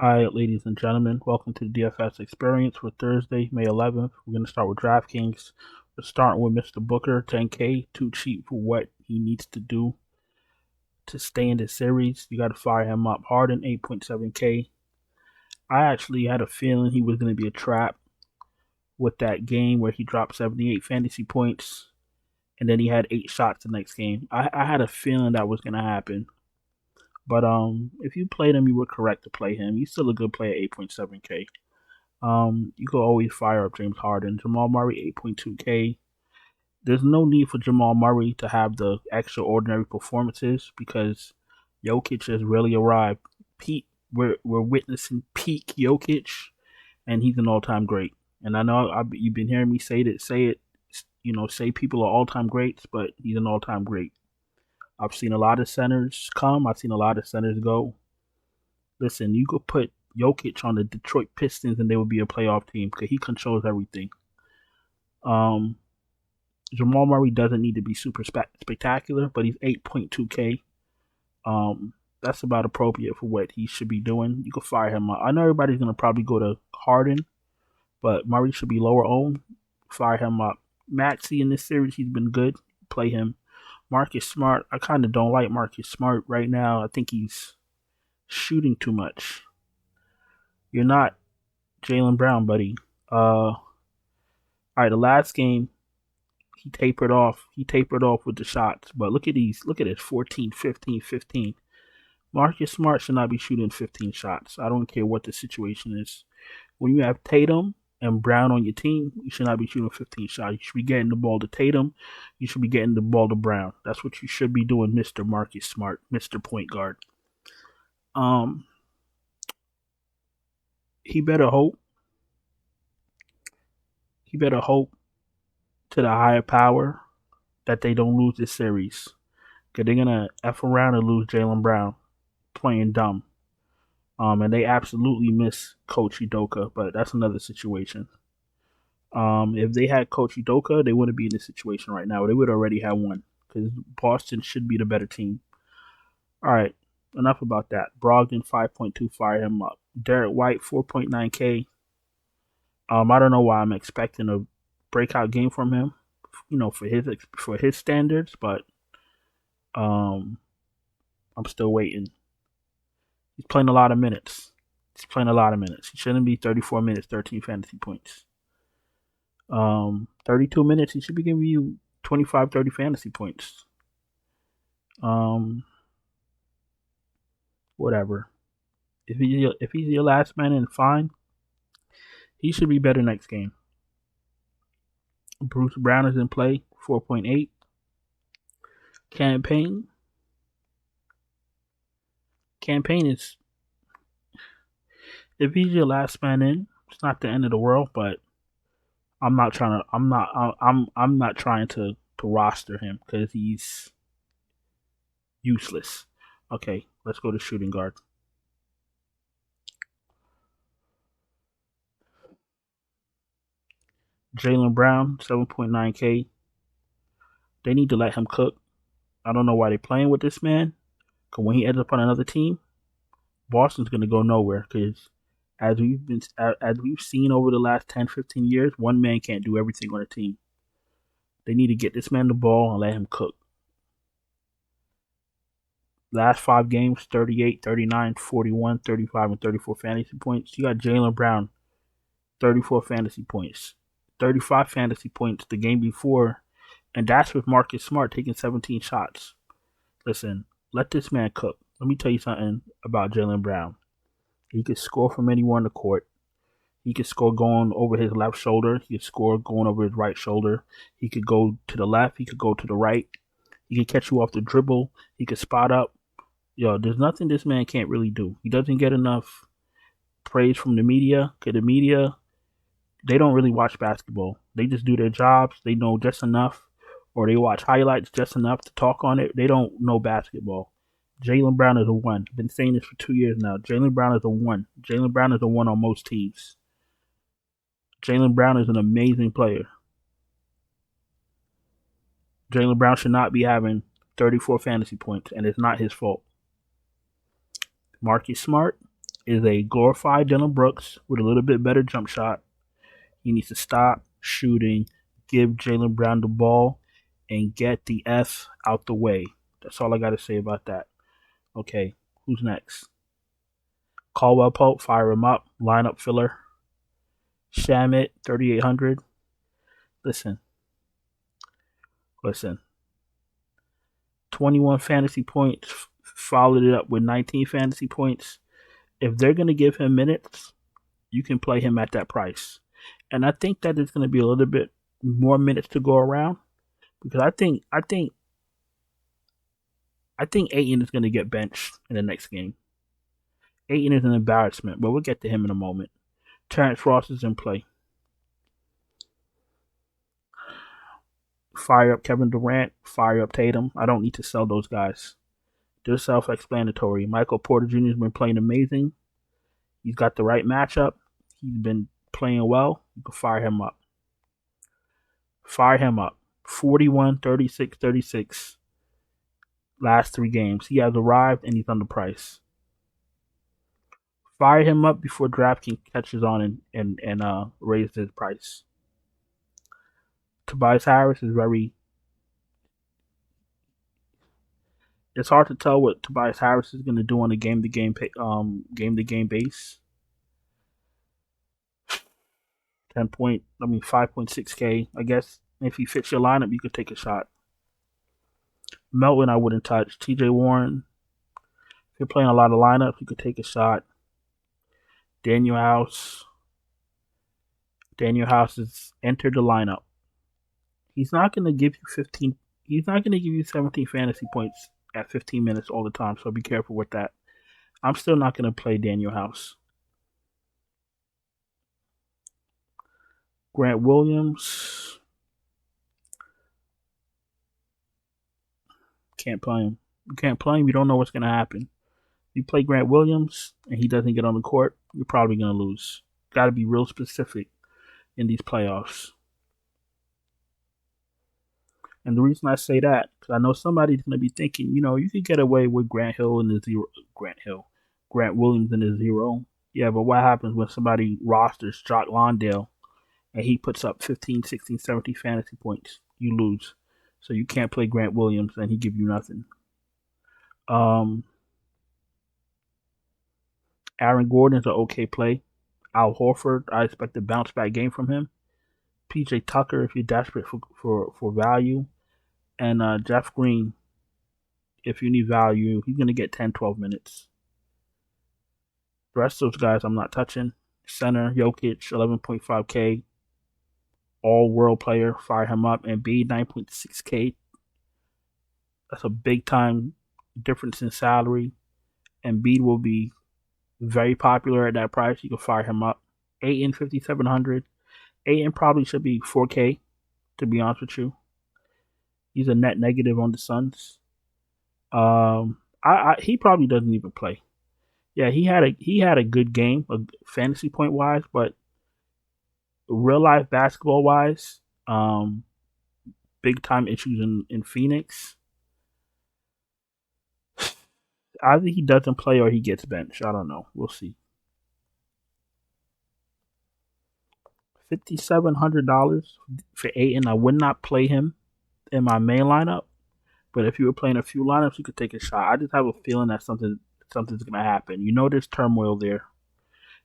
All right, ladies and gentlemen, welcome to the DFS experience for Thursday, May 11th. We're going to start with DraftKings. We're starting with Mr. Booker, 10K, too cheap for what he needs to do to stay in the series. You got to fire him up. Harden, 8.7K. I actually had a feeling he was going to be a trap with that game where he dropped 78 fantasy points and then he had 8 shots the next game. I had a feeling that was going to happen. But if you played him, you were correct to play him. He's still a good player, 8.7K. You could always fire up James Harden. Jamal Murray, 8.2K. There's no need for Jamal Murray to have the extraordinary performances because Jokic has really arrived. Peak, we're witnessing peak Jokic, and he's an all-time great. And I know you've been hearing me say say people are all-time greats, but he's an all-time great. I've seen a lot of centers come. I've seen a lot of centers go. Listen, you could put Jokic on the Detroit Pistons and they would be a playoff team because he controls everything. Um, Jamal Murray doesn't need to be super spectacular, but he's 8.2K. That's about appropriate for what he should be doing. You could fire him up. I know everybody's going to probably go to Harden, but Murray should be lower owned. Fire him up. Maxey in this series, he's been good. Play him. Marcus Smart, I kind of don't like Marcus Smart right now. I think he's shooting too much. You're not Jaylen Brown, buddy. All right, the last game, he tapered off. He tapered off with the shots. But look at these. Look at this 14, 15, 15. Marcus Smart should not be shooting 15 shots. I don't care what the situation is. When you have Tatum and Brown on your team, you should not be shooting 15 shots. You should be getting the ball to Tatum. You should be getting the ball to Brown. That's what you should be doing, Mr. Marcus Smart, Mr. Point Guard. He better hope. He better hope to the higher power that they don't lose this series. Because they're going to F around and lose Jaylen Brown playing dumb. And they absolutely miss Coach Udoka, but that's another situation. If they had Coach Udoka, they wouldn't be in this situation right now. They would already have won because Boston should be the better team. All right, enough about that. Brogdon, 5.2, fire him up. Derek White, 4.9K. I don't know why I'm expecting a breakout game from him, for his standards, but I'm still waiting. He's playing a lot of minutes. He shouldn't be 34 minutes, 13 fantasy points. 32 minutes, he should be giving you 25, 30 fantasy points. Whatever. If he's your last man in, fine. He should be better next game. Bruce Brown is in play, 4.8. Campaign is, if he's your last man in, it's not the end of the world, but I'm not trying to roster him because he's useless. Okay, let's go to shooting guard. Jaylen Brown, 7.9K. They need to let him cook. I don't know why they're playing with this man. Because when he ends up on another team, Boston's going to go nowhere. Because as we've seen over the last 10, 15 years, one man can't do everything on a team. They need to get this man the ball and let him cook. Last 5 games, 38, 39, 41, 35, and 34 fantasy points. You got Jaylen Brown, 34 fantasy points. 35 fantasy points the game before, and that's with Marcus Smart taking 17 shots. Listen, let this man cook. Let me tell you something about Jaylen Brown. He could score from anywhere on the court. He could score going over his left shoulder. He could score going over his right shoulder. He could go to the left. He could go to the right. He could catch you off the dribble. He could spot up. There's nothing this man can't really do. He doesn't get enough praise from the media. Because the media, they don't really watch basketball. They just do their jobs. They know just enough, or they watch highlights just enough to talk on it. They don't know basketball. Jaylen Brown is a 1. I've been saying this for 2 years now. Jaylen Brown is a 1. Jaylen Brown is a 1 on most teams. Jaylen Brown is an amazing player. Jaylen Brown should not be having 34 fantasy points, and it's not his fault. Marcus Smart, is a glorified Dylan Brooks with a little bit better jump shot. He needs to stop shooting, give Jaylen Brown the ball, and get the F out the way. That's all I got to say about that. Okay, who's next? Caldwell Pope, fire him up. Lineup filler. Shamit, 3,800. Listen. 21 fantasy points, followed it up with 19 fantasy points. If they're going to give him minutes, you can play him at that price. And I think that there's going to be a little bit more minutes to go around because I think Ayton is going to get benched in the next game. Ayton is an embarrassment, but we'll get to him in a moment. Terrence Ross is in play. Fire up Kevin Durant, fire up Tatum. I don't need to sell those guys. They're self-explanatory. Michael Porter Jr. has been playing amazing. He's got the right matchup. He's been playing well. You can fire him up. Fire him up. 41, 36, 36. Last 3 games. He has arrived and he's underpriced. Fire him up before DraftKings catches on and raises his price. Tobias Harris is very... It's hard to tell what Tobias Harris is going to do on a game-to-game base. 5.6K. I guess if he fits your lineup, you could take a shot. Melton, I wouldn't touch. TJ Warren, if you're playing a lot of lineups, you could take a shot. Daniel House has entered the lineup. He's not going to give you 15. He's not going to give you 17 fantasy points at 15 minutes all the time, so be careful with that. I'm still not going to play Daniel House. Grant Williams. Can't play him. You can't play him. You don't know what's going to happen. You play Grant Williams and he doesn't get on the court, you're probably going to lose. Got to be real specific in these playoffs. And the reason I say that, because I know somebody's going to be thinking, you could get away with Grant Williams in the zero. Yeah, but what happens when somebody rosters Jock Londale and he puts up 15, 16, 17 fantasy points? You lose. So you can't play Grant Williams and he give you nothing. Aaron Gordon's an okay play. Al Horford, I expect a bounce back game from him. PJ Tucker, if you're desperate for value. And Jeff Green, if you need value, he's going to get 10, 12 minutes. The rest of those guys I'm not touching. Center, Jokic, 11.5K. All-world player, fire him up. And B, 9.6K. That's a big-time difference in salary. And B will be very popular at that price. You can fire him up. Ayton, 5,700. Ayton probably should be 4K, to be honest with you. He's a net negative on the Suns. He probably doesn't even play. Yeah, he had a good game, fantasy point wise, but real life basketball wise, big time issues in Phoenix. Either he doesn't play or he gets benched. I don't know. We'll see. $5,700 for Ayton. I would not play him in my main lineup, but if you were playing a few lineups, you could take a shot. I just have a feeling that something's going to happen. There's turmoil there.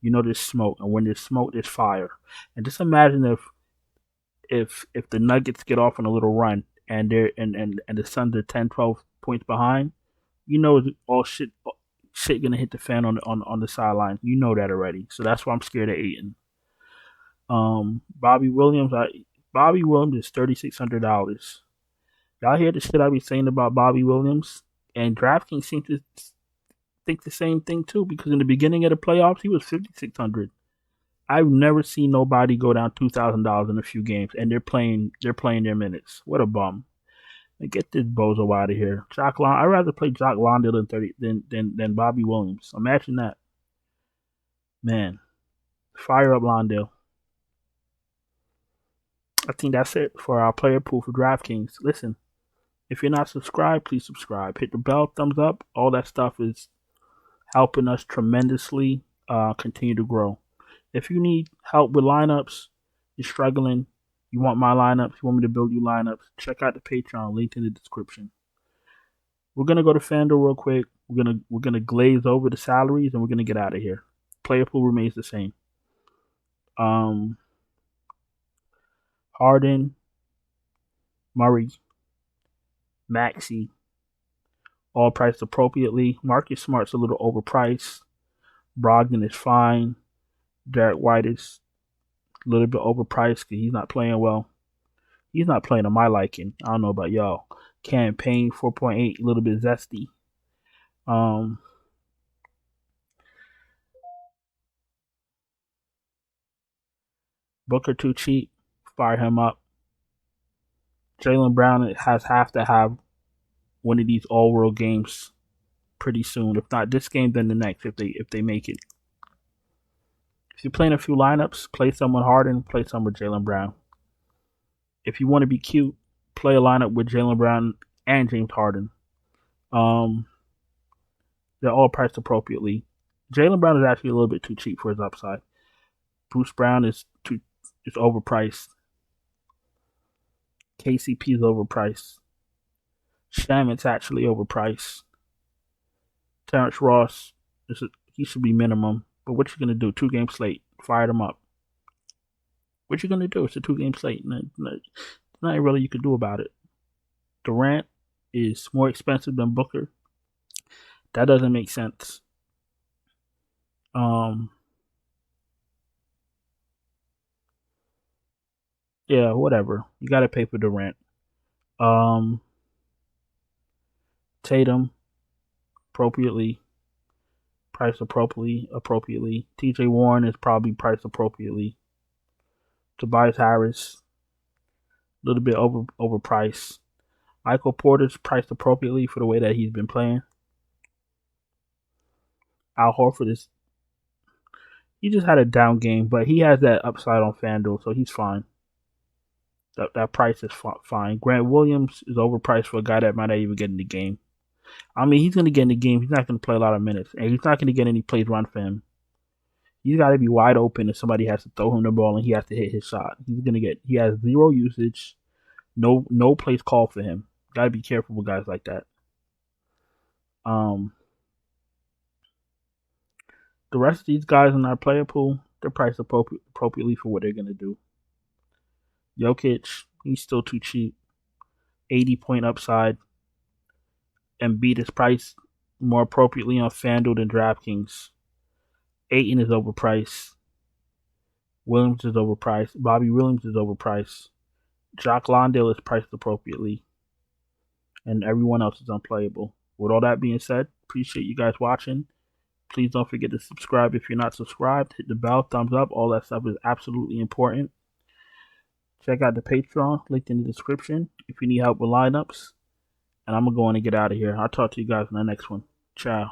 There's smoke, and when there's smoke, there's fire. And just imagine if the Nuggets get off on a little run and they're and the Suns are 10, 12 points behind, all shit gonna hit the fan on the sideline. You know that already. So that's why I'm scared of Ayton. Bobby Williams is $3,600. Y'all hear the shit I be saying about Bobby Williams? And DraftKings seems to think the same thing too, because in the beginning of the playoffs, he was $5,600. I've never seen nobody go down $2,000 in a few games, and they're playing their minutes. What a bum! Get this bozo out of here. I'd rather play Jock Londale than Bobby Williams. Imagine that, man. Fire up Londale. I think that's it for our player pool for DraftKings. Listen, if you're not subscribed, please subscribe. Hit the bell, thumbs up. All that stuff is helping us tremendously. continue to grow. If you need help with lineups, you're struggling, you want my lineups, you want me to build you lineups, check out the Patreon, linked in the description. We're gonna go to FanDuel real quick. We're gonna glaze over the salaries and we're gonna get out of here. Player pool remains the same. Harden, Murray, Maxey, all priced appropriately. Marcus Smart's a little overpriced. Brogdon is fine. Derek White is a little bit overpriced because he's not playing well. He's not playing to my liking. I don't know about y'all. Campaign 4.8, a little bit zesty. Booker too cheap. Fire him up. Jaylen Brown has to have one of these all-world games pretty soon. If not this game, then the next. If they make it. If you're playing a few lineups, play someone Harden, play someone with Jaylen Brown. If you want to be cute, play a lineup with Jaylen Brown and James Harden. They're all priced appropriately. Jaylen Brown is actually a little bit too cheap for his upside. Bruce Brown is overpriced. KCP is overpriced. Shamit's actually overpriced. Terrence Ross, he should be minimum. But what you gonna do? 2-game slate. Fire them up. What you gonna do? It's a 2-game slate. Nothing really you can do about it. Durant is more expensive than Booker. That doesn't make sense. Yeah, whatever. You gotta pay for Durant. Tatum, appropriately. Priced appropriately. TJ Warren is probably priced appropriately. Tobias Harris, a little bit overpriced. Michael Porter's priced appropriately for the way that he's been playing. Al Horford he just had a down game, but he has that upside on FanDuel, so he's fine. That price is fine. Grant Williams is overpriced for a guy that might not even get in the game. I mean, he's going to get in the game. He's not going to play a lot of minutes, and he's not going to get any plays run for him. He's got to be wide open, and somebody has to throw him the ball, and he has to hit his shot. He has 0 usage, no plays called for him. Got to be careful with guys like that. The rest of these guys in our player pool, they're priced appropriately for what they're going to do. Jokic, he's still too cheap. 80-point upside. Embiid is priced more appropriately on FanDuel than DraftKings. Ayton is overpriced. Williams is overpriced. Bobby Williams is overpriced. Jock Landale is priced appropriately. And everyone else is unplayable. With all that being said, appreciate you guys watching. Please don't forget to subscribe if you're not subscribed. Hit the bell, thumbs up. All that stuff is absolutely important. Check out the Patreon, linked in the description, if you need help with lineups. And I'm going to go on and get out of here. I'll talk to you guys in the next one. Ciao.